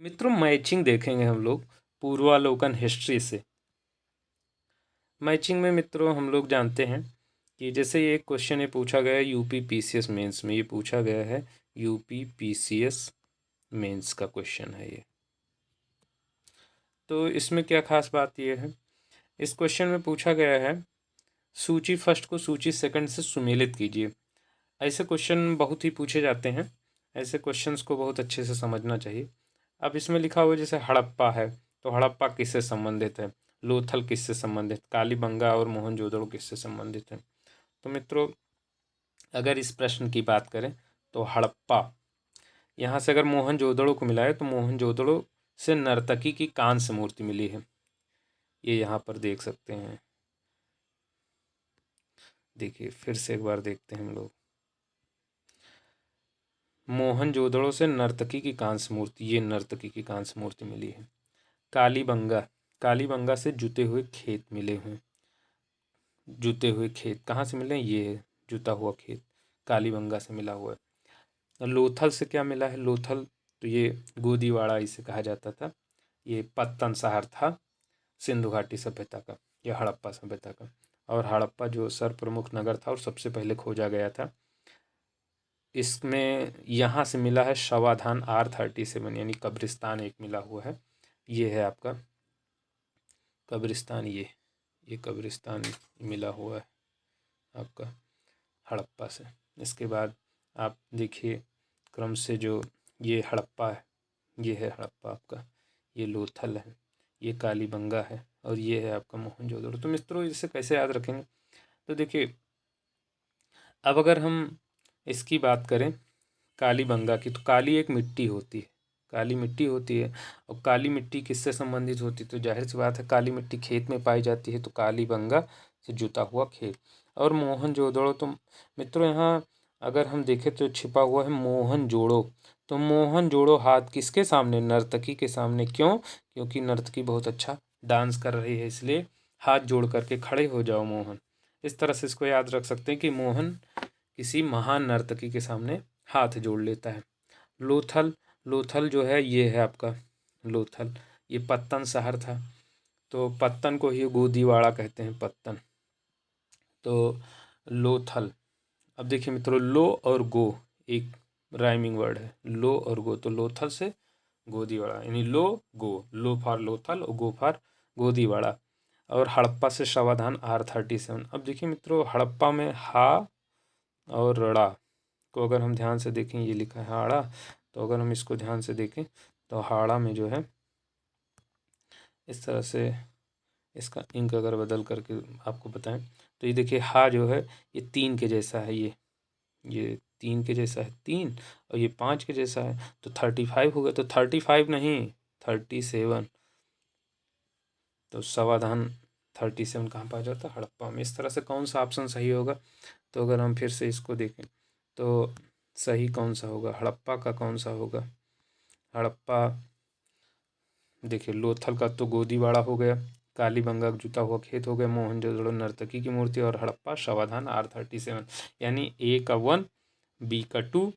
मित्रों, मैचिंग देखेंगे हम लोग पूर्वालोकन हिस्ट्री से। मैचिंग में मित्रों हम लोग जानते हैं कि जैसे ये क्वेश्चन ये पूछा गया है यूपी पीसीएस मेंस में, ये पूछा गया है यूपी पीसीएस मेंस का क्वेश्चन है ये। तो इसमें क्या खास बात ये है, इस क्वेश्चन में पूछा गया है सूची फर्स्ट को सूची सेकंड से सुमेलित कीजिए। ऐसे क्वेश्चन बहुत ही पूछे जाते हैं, ऐसे क्वेश्चंस को बहुत अच्छे से समझना चाहिए। अब इसमें लिखा हुआ जैसे हड़प्पा है, तो हड़प्पा किससे संबंधित है, लोथल किससे संबंधित, कालीबंगा और मोहनजोदड़ो किससे संबंधित है। तो मित्रों, अगर इस प्रश्न की बात करें तो हड़प्पा, यहाँ से अगर मोहनजोदड़ो को मिला है तो मोहनजोदड़ो से नर्तकी की कांस्य मूर्ति मिली है, ये यहाँ पर देख सकते हैं। देखिए फिर से एक बार देखते हैं हम लोग, मोहनजोदड़ो से नर्तकी की कांस्य मूर्ति, ये नर्तकी की कांस्य मूर्ति मिली है। कालीबंगा, कालीबंगा से जुते हुए खेत मिले हैं। जुते हुए खेत कहाँ से मिले हैं, ये है जुता हुआ खेत, कालीबंगा से मिला हुआ है। लोथल से क्या मिला है, लोथल तो ये गोदीवाड़ा इसे कहा जाता था, ये पत्तन शहर था सिंधु घाटी सभ्यता का, यह हड़प्पा सभ्यता का। और हड़प्पा जो सर्वप्रमुख नगर था और सबसे पहले खोजा गया था। इसमें यहाँ से मिला है शवाधान R37, यानी कब्रिस्तान एक मिला हुआ है। ये है आपका कब्रिस्तान, ये कब्रिस्तान मिला हुआ है आपका हड़प्पा से। इसके बाद आप देखिए क्रम से, जो ये हड़प्पा है, ये है हड़प्पा आपका, ये लोथल है, ये कालीबंगा है और ये है आपका मोहनजोदड़ो। तो मित्रों इसे कैसे याद रखेंगे, तो देखिए अब अगर हम इसकी बात करें कालीबंगा की, तो काली एक मिट्टी होती है, काली मिट्टी होती है। और काली मिट्टी किससे संबंधित होती है, तो जाहिर सी बात है काली मिट्टी खेत में पाई जाती है, तो कालीबंगा से जुता हुआ खेत। और मोहनजोदड़ो, तो मित्रों यहाँ अगर हम देखें तो छिपा हुआ है मोहनजोड़ो। तो मोहनजोड़ो हाथ किसके सामने, नर्तकी के सामने। क्यों, क्योंकि नर्तकी बहुत अच्छा डांस कर रही है, इसलिए हाथ जोड़ करके खड़े हो जाओ मोहन। इस तरह से इसको याद रख सकते हैं कि मोहन किसी महान नर्तकी के सामने हाथ जोड़ लेता है। लोथल, लोथल जो है ये है आपका लोथल, ये पत्तन शहर था, तो पत्तन को ही गोदीवाड़ा कहते हैं, पत्तन। तो लोथल, अब देखिए मित्रों लो और गो एक राइमिंग वर्ड है, लो और गो, तो लोथल से गोदीवाड़ा, यानी लो गो, लो फॉर लोथल और गो फॉर गोदीवाड़ा। और हड़प्पा से शवाधान R37। अब देखिए मित्रों हड़प्पा में हा और रड़ा को अगर हम ध्यान से देखें, ये लिखा है हाड़ा, तो अगर हम इसको ध्यान से देखें तो हाड़ा में जो है इस तरह से इसका इंक अगर बदल करके आपको बताएं, तो ये देखिए हा जो है ये 3 के जैसा है, ये 3 के जैसा है 3, और ये 5 के जैसा है, तो 35 हो गया। तो 35 नहीं 37, तो समाधान 37 कहाँ पाया जाता है, हड़प्पा में। इस तरह से कौन सा ऑप्शन सही होगा, तो अगर हम फिर से इसको देखें तो सही कौन सा होगा, हड़प्पा का कौन सा होगा। हड़प्पा देखिए लोथल का तो गोदीवाड़ा हो गया, कालीबंगा का जुता हुआ खेत हो गया, मोहनजोदड़ो नर्तकी की मूर्ति, और हड़प्पा शवाधान R37। यानी ए का 1, बी का 2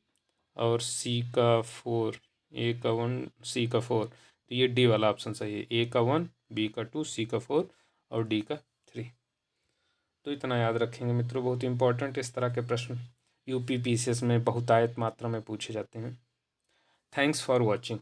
और सी का 4, ए का 1 सी का 4, तो ये डी वाला ऑप्शन सही है, ए का 1 बी का 2 सी का 4 और डी का 3। तो इतना याद रखेंगे मित्रों, बहुत इंपॉर्टेंट इस तरह के प्रश्न यूपी पीसीएस में बहुतायत मात्रा में पूछे जाते हैं। Thanks for watching.